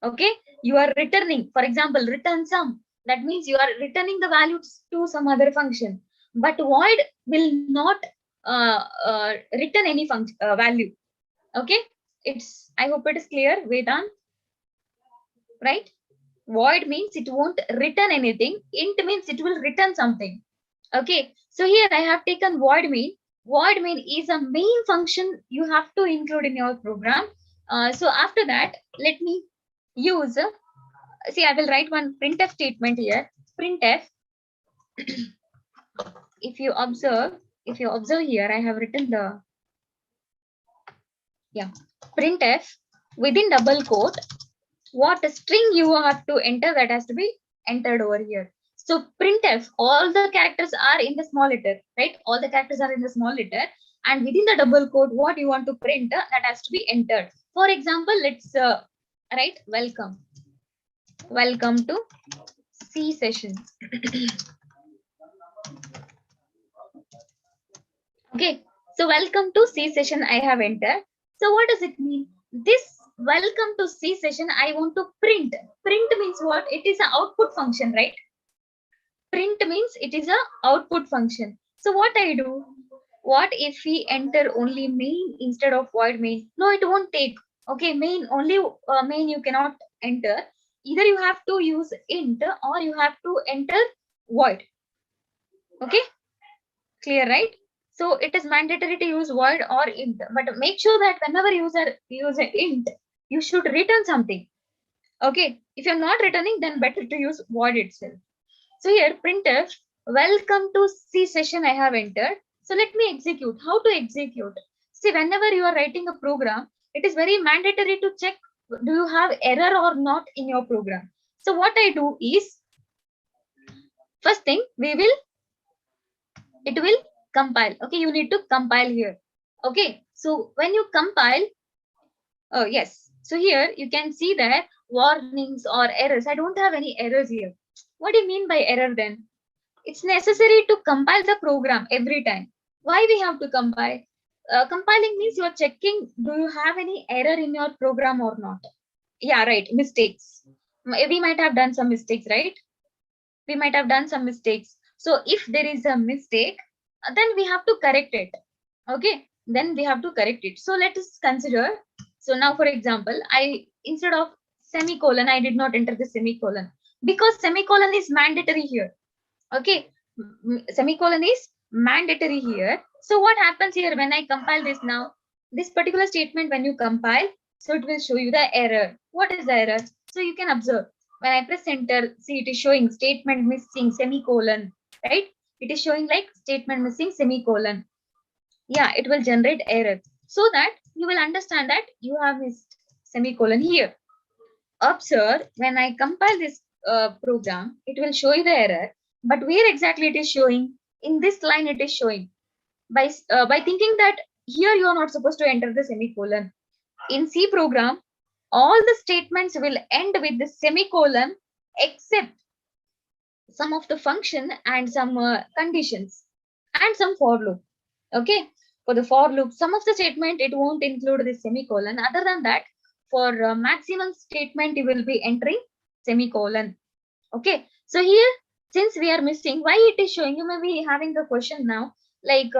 Okay, you are returning, for example, return sum. That means you are returning the value to some other function. But void will not return any function value. Okay, it's, I hope it is clear, Vedant, right? Void means it won't return anything. Int means it will return something. Okay, so here I have taken void main. Void main is a main function you have to include in your program. So after that, let me use, see, I will write one printf statement here. Printf, if you observe here, I have written the, yeah, printf within double quote, what string you have to enter, that has to be entered over here. So printf, all the characters are in the small letter, right? All the characters are in the small letter, and within the double quote, what you want to print, that has to be entered. For example, let's write welcome to C session. Okay, so welcome to C session I have entered. So what does it mean? This welcome to C session I want to print. Print means what? It is an output function, right? Print means it is a output function. So what I do? What if we enter only main instead of void main? No, it won't take. Okay, main only, main you cannot enter. Either you have to use int or you have to enter void. Okay, clear, right? So it is mandatory to use void or int, but make sure that whenever user use an int, you should return something. Okay, if you're not returning, then better to use void itself. So here printf, welcome to C session I have entered. So let me execute. How to execute? See, whenever you are writing a program, it is very mandatory to check, do you have error or not in your program. So what I do is, first thing, it will compile. Okay, you need to compile here. Okay, so when you compile, oh yes, so here you can see that warnings or errors. I don't have any errors here. What do you mean by error then? It's necessary to compile the program every time. Why we have to compile? Compiling means you are checking, do you have any error in your program or not? Yeah, right, mistakes. We might have done some mistakes, right? We might have done some mistakes. So if there is a mistake, then we have to correct it. Okay, then we have to correct it. So let us consider. So now, for example, instead of semicolon, I did not enter the semicolon because semicolon is mandatory here. Okay, semicolon is mandatory here. So what happens here when I compile this now? This particular statement, when you compile, So it will show you the error. What is the error? So you can observe when I press enter, see it is showing statement missing semicolon, right? It is showing like statement missing semicolon. Yeah, it will generate error so that you will understand that you have missed semicolon here. Observe when I compile this program, it will show you the error, but where exactly it is showing? In this line it is showing. By thinking that here you are not supposed to enter the semicolon. In C program, all the statements will end with the semicolon except some of the function and some conditions and some for loop. Okay, for the for loop, some of the statement it won't include the semicolon. Other than that, for maximum statement you will be entering semicolon. Okay, so here since we are missing, why it is showing? You may be having the question now, like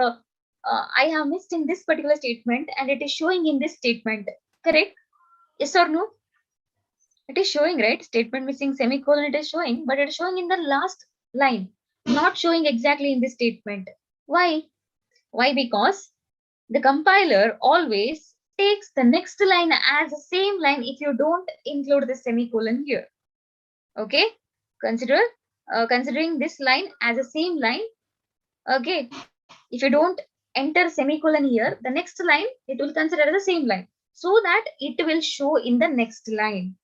I have missed in this particular statement and it is showing in this statement, correct? Yes or no? It is showing, right? Statement missing semicolon it is showing, but it is showing in the last line, not showing exactly in this statement. Why? Why? Because the compiler always takes the next line as the same line if you don't include the semicolon here. Okay, considering this line as the same line. Okay, if you don't enter semicolon here, the next line it will consider the same line so that it will show in the next line.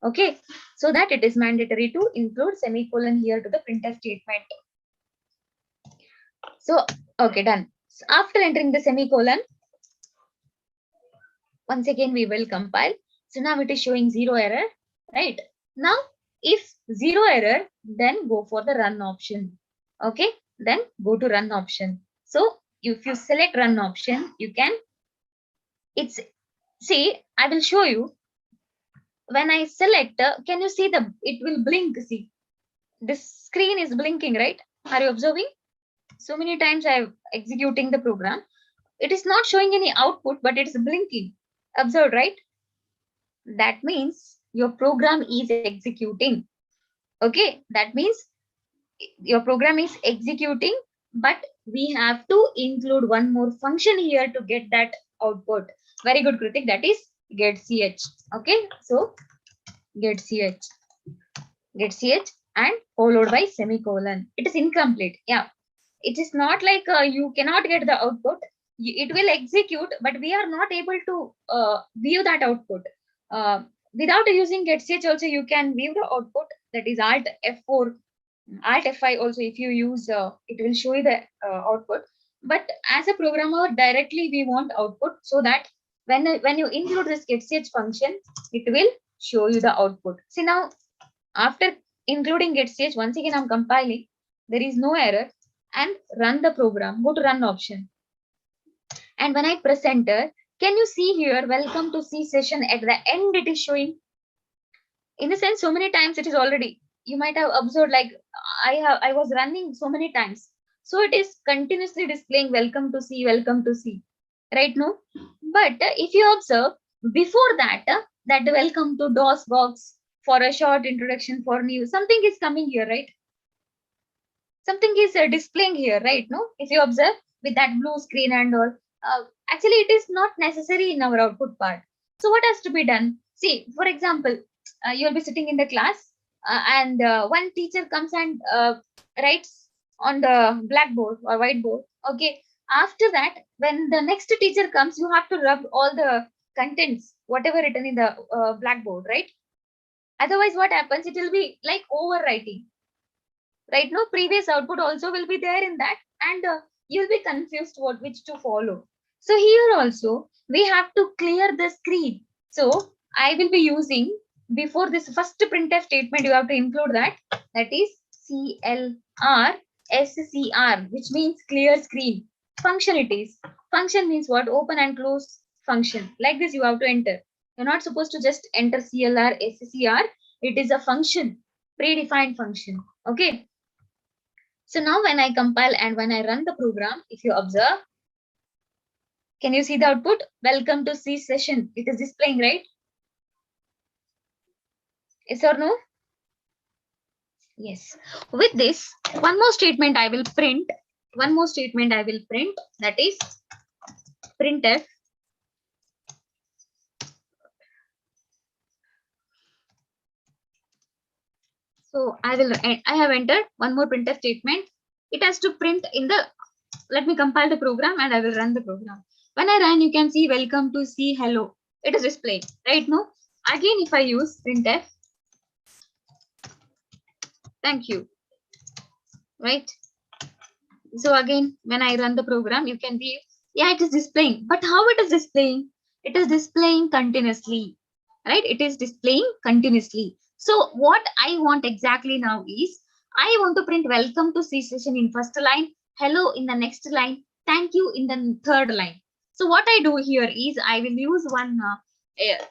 Okay, so that it is mandatory to include semicolon here to the printf statement. So okay, done. So after entering the semicolon, once again we will compile. So now it is showing 0 error, right? Now if 0 error, then go for the run option. Okay, then go to run option. So if you select run option, you can, it's, see, I will show you. When I select, can you see it will blink? See, this screen is blinking, right? Are you observing? So many times I'm executing the program. It is not showing any output, but it's blinking. Observe, right? That means your program is executing. Okay, that means your program is executing, but we have to include one more function here to get that output. Very good, Kritik. That is get ch. Okay, so get ch and followed by semicolon. It is incomplete. Yeah, it is not like you cannot get the output. It will execute, but we are not able to view that output. Without using getch also you can view the output. That is alt F4, alt F5 also. If you use, it will show you the output. But as a programmer, directly we want output, so that when you include this getch function, it will show you the output. See, now after including getch, once again I'm compiling. There is no error, and run the program. Go to run option. And when I press enter, can you see here, welcome to C session, at the end it is showing. In the sense, so many times it is already, you might have observed, like I was running so many times. So it is continuously displaying welcome to C, right? No, but if you observe before that, that welcome to DOS box for a short introduction for new, something is coming here, right? Something is displaying here, right? No, if you observe with that blue screen and all, actually it is not necessary in our output part. So what has to be done? See, for example, you'll be sitting in the class and one teacher comes and writes on the blackboard or whiteboard. Okay, after that, when the next teacher comes, you have to rub all the contents, whatever written in the blackboard, right? Otherwise what happens, it will be like overwriting, right? No, previous output also will be there in that, and you'll be confused which to follow. So here also we have to clear the screen. So I will be using, before this first printf statement, you have to include that is CLR SCR, which means clear screen. Function it is. Function means what? Open and close function. Like this you have to enter. You're not supposed to just enter CLR SCR. It is a function, predefined function. Okay. So now when I compile and when I run the program, if you observe, can you see the output? Welcome to C session. It is displaying, right? Yes or no? Yes. With this, one more statement I will print. That is printf So I have entered one more printf statement. It has to print in the, let me compile the program and I will run the program. When I run, you can see welcome to see hello. It is displayed, right? No. Again, if I use printf, thank you, right? So again, when I run the program, you can be, yeah, it is displaying. But how it is displaying? It is displaying continuously, right? It is displaying continuously. So what I want exactly now is, I want to print welcome to C session in first line, hello in the next line, thank you in the third line. So what I do here is I will use one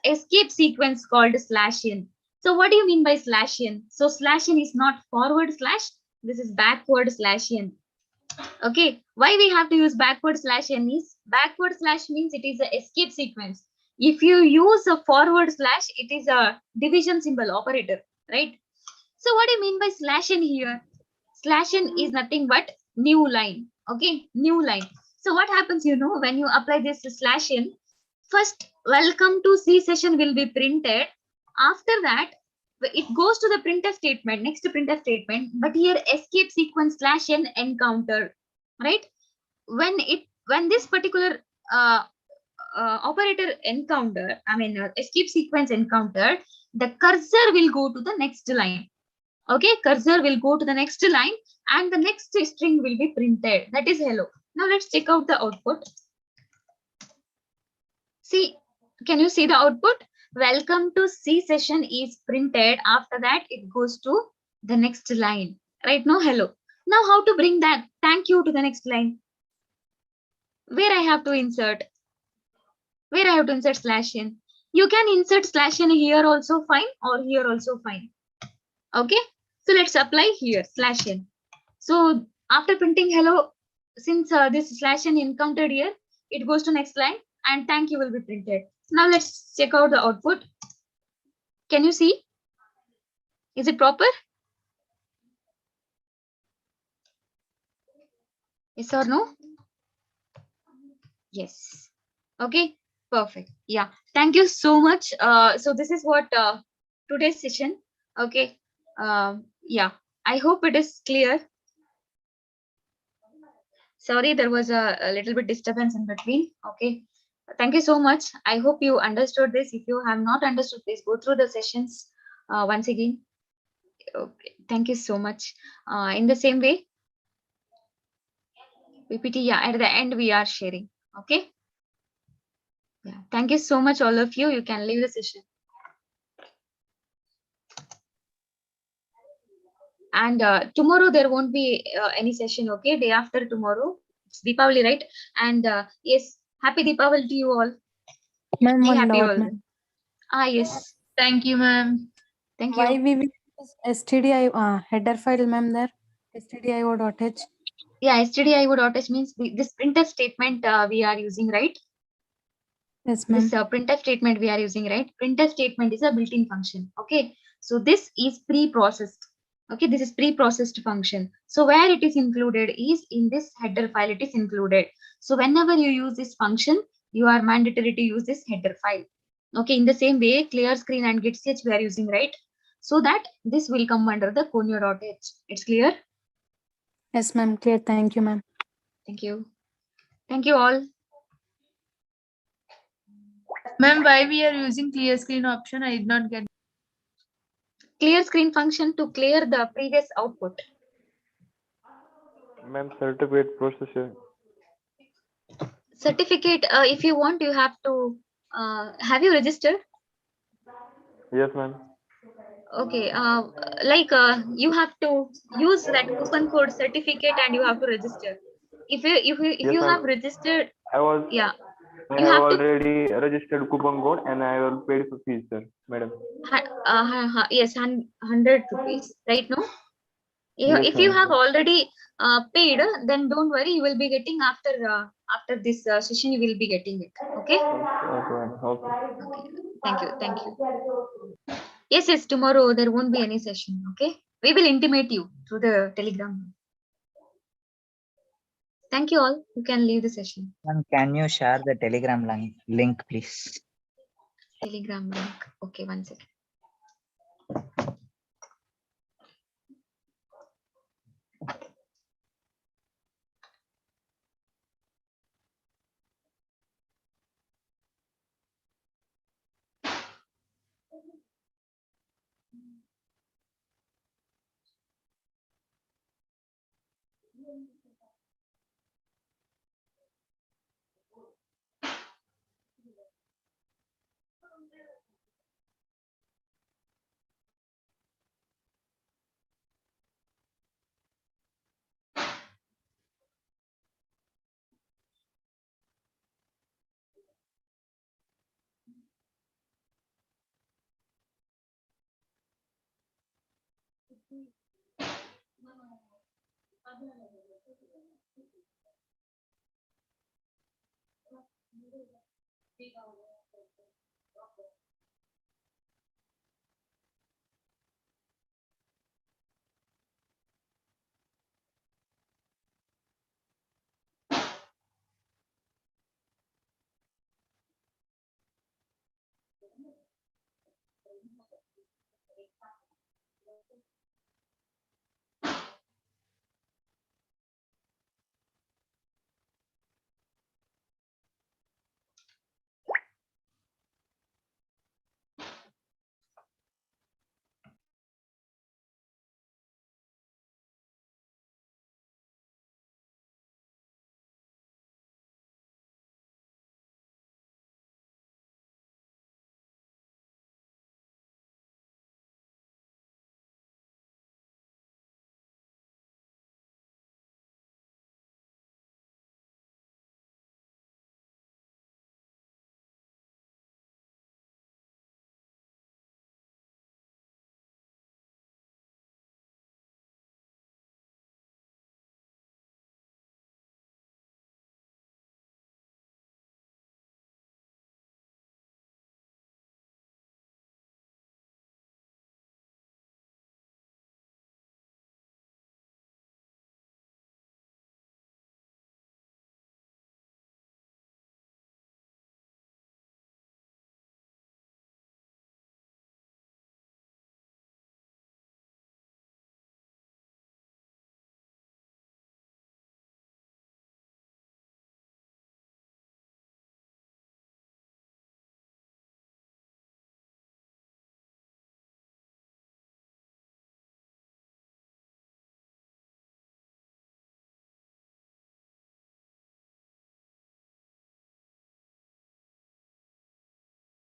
escape sequence called /n. So what do you mean by /n? So /n is not forward slash, this is backward /n. Okay, why we have to use backward /n is, backward slash means it is a escape sequence. If you use a forward slash, it is a division symbol operator, right? So what do you mean by /n here? /n is nothing but new line. Okay, new line. So what happens, when you apply this /n, first welcome to C session will be printed. After that, it goes to the printf statement, next to printf statement, but here escape sequence /n encounter, right? When this particular operator encounter, escape sequence encounter, the cursor will go to the next line. Okay, cursor will go to the next line and the next string will be printed. That is hello. Now let's check out the output. See, can you see the output? Welcome to C session is printed. After that, it goes to the next line. Right now, hello. Now, how to bring that thank you to the next line? Where I have to insert? Where I have to insert /n? You can insert /n here also fine or here also fine. Okay, so let's apply here /n. So after printing hello, since this /n encountered here, it goes to next line and thank you will be printed. Now let's check out the output. Can you see? Is it proper? Yes or no? Yes. Okay, perfect. Yeah, thank you so much. So this is what today's session. Okay. Yeah, I hope it is clear. Sorry, there was a little bit disturbance in between. Okay. Thank you so much. I hope you understood this. If you have not understood this, go through the sessions once again. Okay. Thank you so much. In the same way, PPT, yeah, at the end we are sharing. Okay. Yeah. Thank you so much, all of you. You can leave the session. And tomorrow there won't be any session. Okay. Day after tomorrow. It's Deepavali, right? And yes, happy Deepavali to you all. Ma'am, Be one happy doubt, all. ma'am. Yes. Thank you, ma'am. Thank Why you. we will use stdio header file, ma'am, there? stdio.h. Yeah, stdio.h means this printf statement we are using, right? Yes, ma'am. This printf statement we are using, right? Printf statement is a built-in function. Okay, so this is pre-processed. Okay, this is pre-processed function. So where it is included is in this header file. It is included. So whenever you use this function, you are mandatory to use this header file. Okay, in the same way, clear screen and getch we are using, right? So that this will come under the conio.h. It's clear? Yes, ma'am. Clear. Thank you, ma'am. Thank you. Thank you all. Ma'am, why we are using clear screen option? I did not get. Clear screen function to clear the previous output. Ma'am, certificate processor. Certificate, if you want, you have to, have you registered? Yes, ma'am. Okay, you have to use that coupon code certificate and you have to register. If Yes, you have ma'am. registered, I yeah, have you have to already registered coupon code and I will pay for fees, sir, madam. yes, 100 rupees, right? No, Yes, if you ma'am. have already paid, then don't worry, you will be getting after this session, you will be getting it. Okay. Okay, ma'am. Okay. Okay. Thank you. Thank you. Yes, tomorrow there won't be any session. Okay, we will intimate you through the Telegram. Thank you all. You can leave the session. Ma'am, can you share the Telegram link, please? Telegram link. Okay, one second.